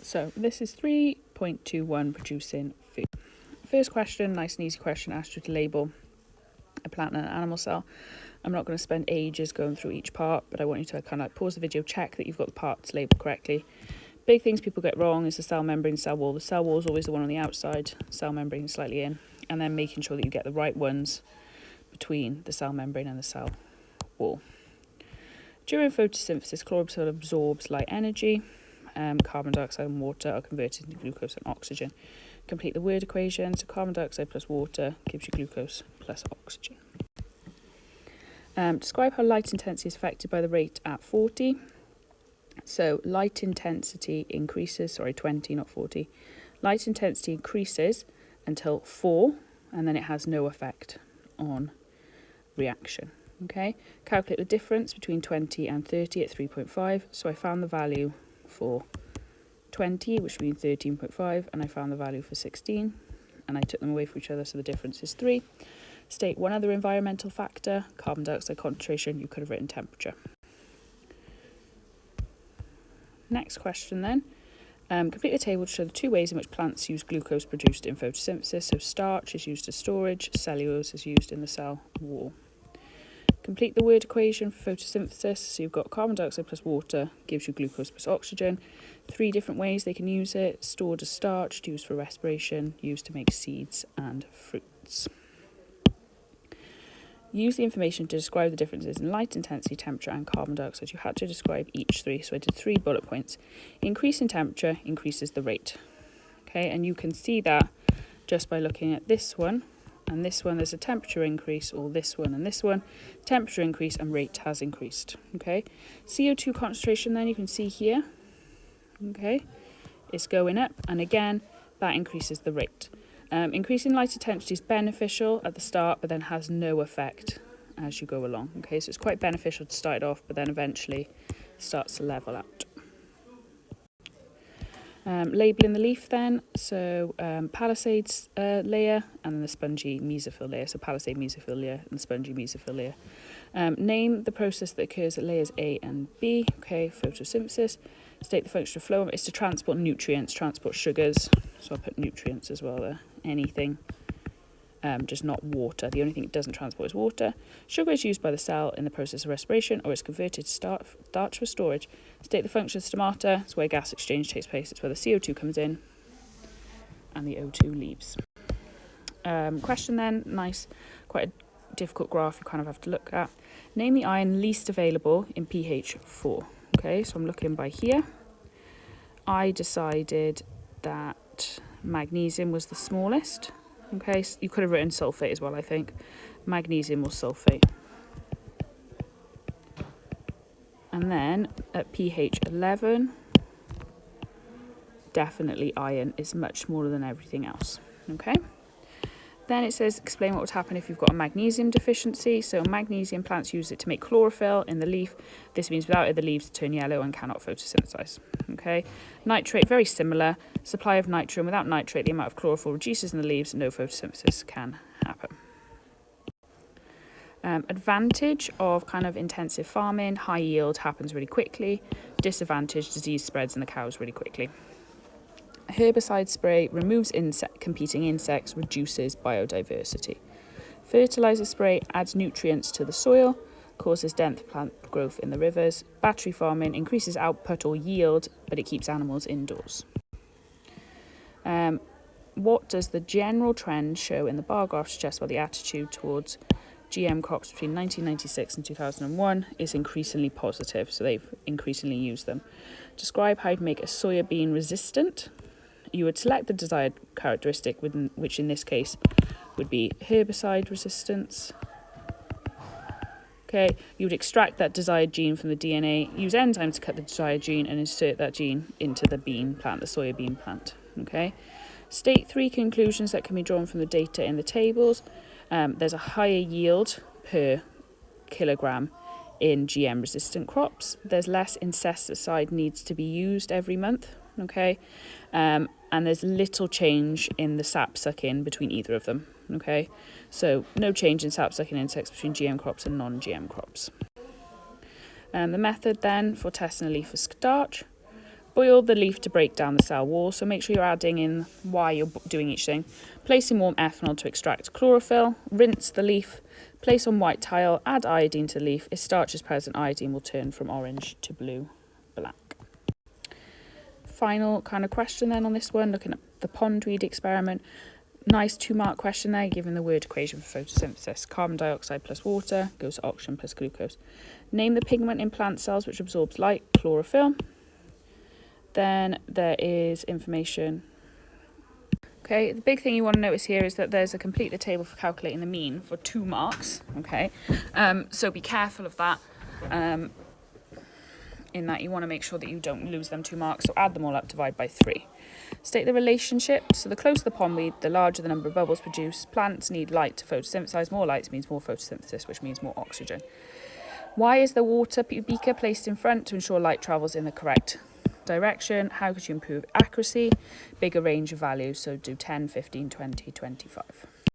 So this is 3.21 producing food. First question, nice and easy question, asked you to label a plant and an animal cell. I'm not going to spend ages going through each part, but I want you to kind of like pause the video, check that you've got the parts labelled correctly. Big things people get wrong is the cell membrane, cell wall. The cell wall is always the one on the outside, cell membrane is slightly in, and then making sure that you get the right ones between the cell membrane and the cell wall. During photosynthesis, chlorophyll absorbs light energy. Carbon dioxide and water are converted into glucose and oxygen. Complete the word equation. So carbon dioxide plus water gives you glucose plus oxygen. Describe how light intensity is affected by the rate at 40. So light intensity increases, 20, not 40. Light intensity increases until 4, and then it has no effect on reaction. Okay, calculate the difference between 20 and 30 at 3.5. So I found the value for 20, which would be 13.5, and I found the value for 16, and I took them away from each other, so the difference is 3. State one other environmental factor, carbon dioxide concentration. You could have written temperature. Next question then. Complete the table to show the two ways in which plants use glucose produced in photosynthesis. So starch is used as storage, cellulose is used in the cell wall. Complete the word equation for photosynthesis. So you've got carbon dioxide plus water gives you glucose plus oxygen. 3 different ways they can use it. Stored as starch, used for respiration, used to make seeds and fruits. Use the information to describe the differences in light intensity, temperature and carbon dioxide. You had to describe each 3, so I did 3 bullet points. Increase in temperature increases the rate. Okay, and you can see that just by looking at this one and this one. There's a temperature increase, or this one and this one. Temperature increase and rate has increased. Okay, CO2 concentration then you can see here. Okay, it's going up, and again that increases the rate. Increasing light intensity is beneficial at the start, but then has no effect as you go along. Okay, so it's quite beneficial to start off, but then eventually starts to level out. Labelling the leaf then, so palisades layer and then the spongy mesophyll layer. So palisade mesophyll layer and the spongy mesophyll layer. Name the process that occurs at layers A and B. Okay, photosynthesis. State the function of phloem is to transport nutrients, transport sugars. So I'll put nutrients as well there. Anything, just not water. The only thing it doesn't transport is water. Sugar is used by the cell in the process of respiration, or is converted to starch for storage. State the function of stomata. It's where gas exchange takes place. It's where the CO2 comes in and the O2 leaves. Question then, nice, quite a difficult graph you kind of have to look at. Name the ion least available in pH 4. Okay, so I'm looking by here. I decided that magnesium was the smallest. Okay, so you could have written sulfate as well, I think. Magnesium or sulfate. And then at pH 11, definitely iron is much smaller than everything else. Okay. Then it says, explain what would happen if you've got a magnesium deficiency. So magnesium, plants use it to make chlorophyll in the leaf. This means without it, the leaves turn yellow and cannot photosynthesize. Okay. Nitrate, very similar. Supply of nitrogen. Without nitrate, the amount of chlorophyll reduces in the leaves and no photosynthesis can happen. Advantage of kind of intensive farming, high yield happens really quickly. Disadvantage, disease spreads in the cows really quickly. Herbicide spray removes competing insects, reduces biodiversity. Fertilizer spray adds nutrients to the soil, causes dense plant growth in the rivers. Battery farming increases output or yield, but it keeps animals indoors. What does the general trend show in the bar graph suggest about the attitude towards GM crops between 1996 and 2001 is increasingly positive, so they've increasingly used them. Describe how you'd make a soybean resistant. You would select the desired characteristic, which in this case would be herbicide resistance. Okay, you would extract that desired gene from the DNA, use enzymes to cut the desired gene and insert that gene into the bean plant, the soybean plant. Okay, state 3 conclusions that can be drawn from the data in the tables. There's a higher yield per kilogram in GM resistant crops. There's less insecticide needs to be used every month. Okay, and there's little change in the sap sucking between either of them. Okay, so no change in sap sucking insects between GM crops and non-GM crops. The method then for testing a leaf for starch: Boil the leaf to break down the cell wall, so make sure you're adding in why you're doing each thing. Place in warm ethanol to extract chlorophyll. Rinse the leaf. Place on white tile. Add iodine to the leaf. If starch is present, iodine will turn from orange to blue-black. Final kind of question then on this one, looking at the pond weed experiment. Nice 2-mark question there, given the word equation for photosynthesis. Carbon dioxide plus water goes to oxygen plus glucose. Name the pigment in plant cells which absorbs light, chlorophyll. Then there is information. Okay, the big thing you want to notice here is that there's a complete the table for calculating the mean for 2 marks. Okay, so be careful of that. In that you want to make sure that you don't lose them 2 marks. So add them all up, divide by 3. State the relationship. So the closer the pondweed, the larger the number of bubbles produced. Plants need light to photosynthesize. More light means more photosynthesis, which means more oxygen. Why is the water beaker placed in front? To ensure light travels in the correct direction. How could you improve accuracy? Bigger range of values, so do 10, 15, 20, 25.